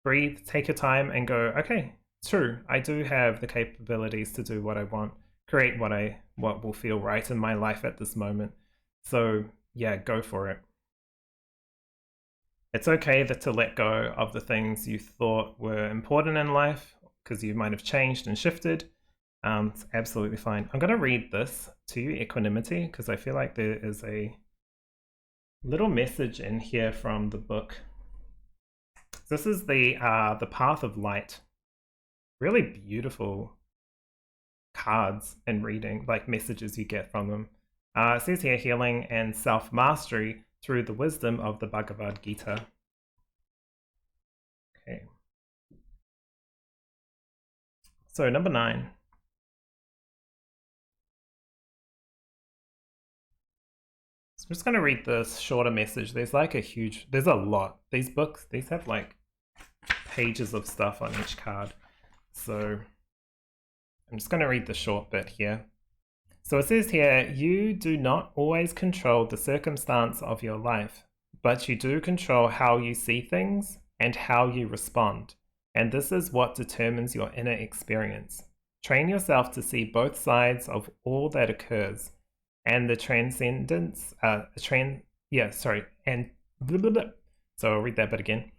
breathe, take your time, and go, okay, true, I do have the capabilities to do what I want, create what will feel right in my life at this moment. So yeah, go for it. It's okay to let go of the things you thought were important in life because you might have changed and shifted. It's absolutely fine. I'm going to read this to you, equanimity, because I feel like there is a little message in here from the book. This is the Path of Light. Really beautiful cards and reading, like messages you get from them. It says here, healing and self-mastery through the wisdom of the Bhagavad Gita. Okay. So number 9. So I'm just going to read this shorter message. There's like there's a lot. These books, these have like pages of stuff on each card. So I'm just going to read the short bit here. So it says here, you do not always control the circumstance of your life, but you do control how you see things and how you respond. And this is what determines your inner experience. Train yourself to see both sides of all that occurs and the transcendence, So I'll read that bit again.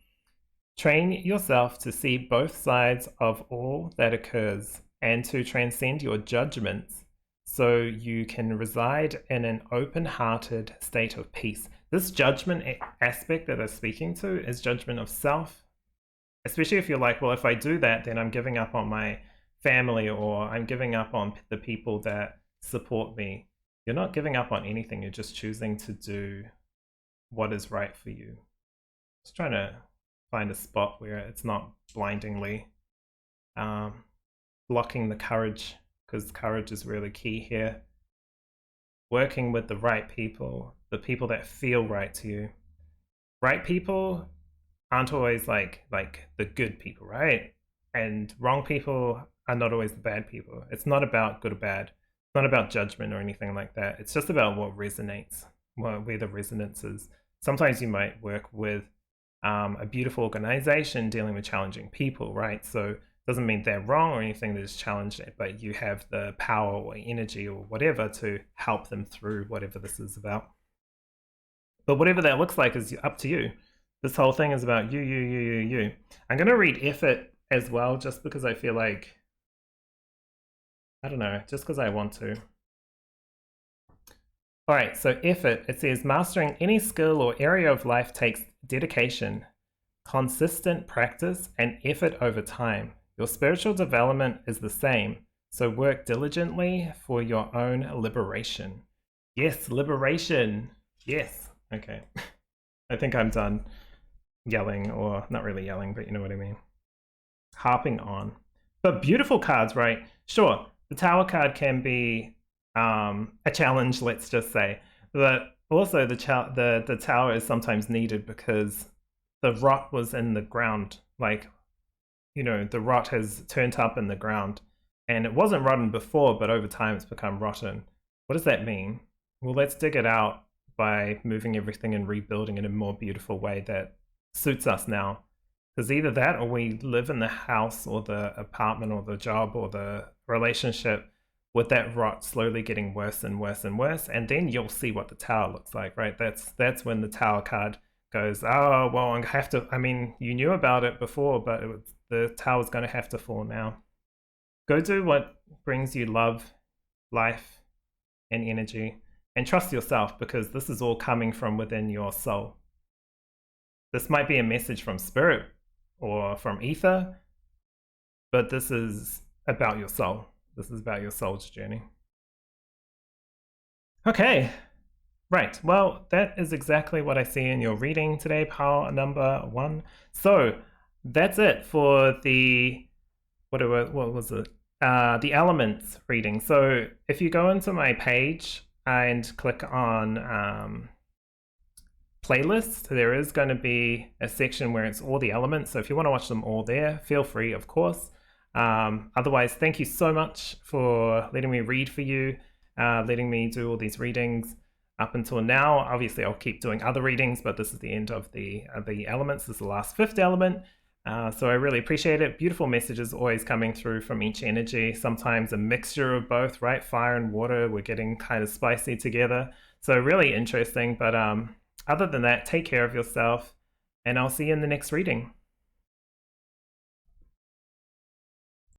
Train yourself to see both sides of all that occurs and to transcend your judgments so you can reside in an open-hearted state of peace. This judgment aspect that I'm speaking to is judgment of self, especially if you're like, well, if I do that, then I'm giving up on my family or I'm giving up on the people that support me. You're not giving up on anything. You're just choosing to do what is right for you. Just trying to find a spot where it's not blindingly blocking the courage, because courage is really key here. Working with the right people, the people that feel right to you. Right people aren't always like the good people, right? and wrong people are not always the bad people. It's not about good or bad. It's not about judgment or anything like that. It's just about what resonates, where the resonance is. Sometimes you might work with a beautiful organization dealing with challenging people, right? So it doesn't mean they're wrong or anything, they're just challenged, but you have the power or energy or whatever to help them through whatever this is about. But whatever that looks like is up to you. This whole thing is about you. I'm going to read effort as well, just because I feel like, I don't know, just because I want to. All right, so effort, it says mastering any skill or area of life takes dedication, consistent practice, and effort over time. Your spiritual development is the same, so work diligently for your own liberation. Yes, liberation. Yes. Okay. I think I'm done yelling, or not really yelling, but you know what I mean. Harping on. But beautiful cards, right? Sure, the Tower card can be a challenge, let's just say. But also the Tower is sometimes needed because the rot was in the ground. Like, you know, the rot has turned up in the ground. And it wasn't rotten before, but over time it's become rotten. What does that mean? Well, let's dig it out by moving everything and rebuilding it in a more beautiful way that suits us now. Because either that or we live in the house or the apartment or the job or the relationship with that rot slowly getting worse and worse and worse, and then you'll see what the Tower looks like, right? That's when the Tower card goes, oh, well, I have to, I mean, you knew about it before, but the Tower's going to have to fall now. Go do what brings you love, life, and energy, and trust yourself, because this is all coming from within your soul. This might be a message from Spirit or from Aether, but this is about your soul. This is about your soul's journey. Okay, right. Well, that is exactly what I see in your reading today, pile number 1. So that's it for the, what was it? The elements reading. So if you go into my page and click on playlist, there is going to be a section where it's all the elements. So if you want to watch them all there, feel free, of course. Otherwise, thank you so much for letting me read for you, letting me do all these readings up until now. Obviously, I'll keep doing other readings, but this is the end of the elements. This is the last 5th element. So I really appreciate it. Beautiful messages always coming through from each energy. Sometimes a mixture of both, right? Fire and water, we're getting kind of spicy together. So really interesting. But other than that, take care of yourself, and I'll see you in the next reading.